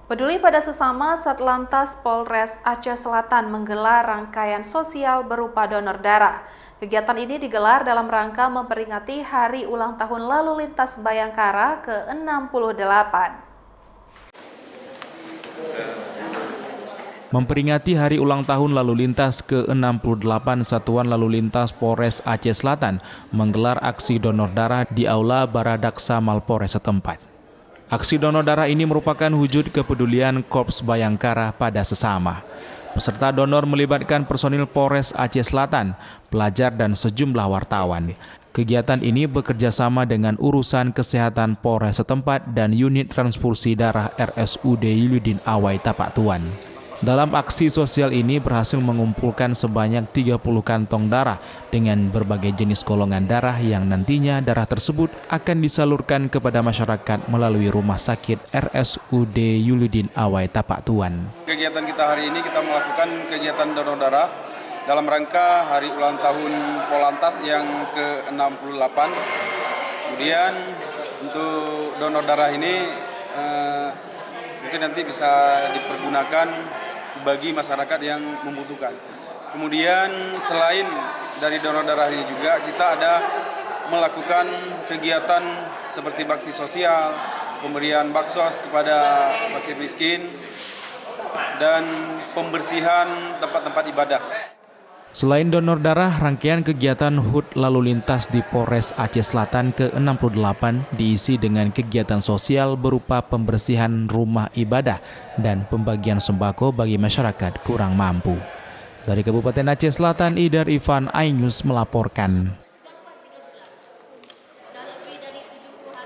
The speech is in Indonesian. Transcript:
Peduli pada sesama, Satlantas Polres Aceh Selatan menggelar rangkaian sosial berupa donor darah. Kegiatan ini digelar dalam rangka memperingati Hari Ulang Tahun Lalu Lintas Bayangkara ke-68. Memperingati Hari Ulang Tahun Lalu Lintas ke-68, Satuan Lalu Lintas Polres Aceh Selatan menggelar aksi donor darah di Aula Baradaksa Malpores setempat. Aksi donor darah ini merupakan wujud kepedulian Korps Bayangkara pada sesama. Peserta donor melibatkan personil Polres Aceh Selatan, pelajar dan sejumlah wartawan. Kegiatan ini bekerja sama dengan urusan kesehatan Polres setempat dan unit transfusi darah RSUD Yuludin Awai Tapak Tuan. Dalam aksi sosial ini berhasil mengumpulkan sebanyak 30 kantong darah dengan berbagai jenis golongan darah yang nantinya darah tersebut akan disalurkan kepada masyarakat melalui rumah sakit RSUD Yuludin Awai Tapak Tuan. Kegiatan kita hari ini kita melakukan kegiatan donor darah dalam rangka Hari Ulang Tahun Polantas yang ke-68. Kemudian untuk donor darah ini mungkin nanti bisa dipergunakan bagi masyarakat yang membutuhkan. Kemudian selain dari donor darah ini juga kita ada melakukan kegiatan seperti bakti sosial, pemberian baksos kepada fakir miskin, dan pembersihan tempat-tempat ibadah. Selain donor darah, rangkaian kegiatan HUT lalu lintas di Polres Aceh Selatan ke-68 diisi dengan kegiatan sosial berupa pembersihan rumah ibadah dan pembagian sembako bagi masyarakat kurang mampu. Dari Kabupaten Aceh Selatan, Idar Ivan, iNews melaporkan.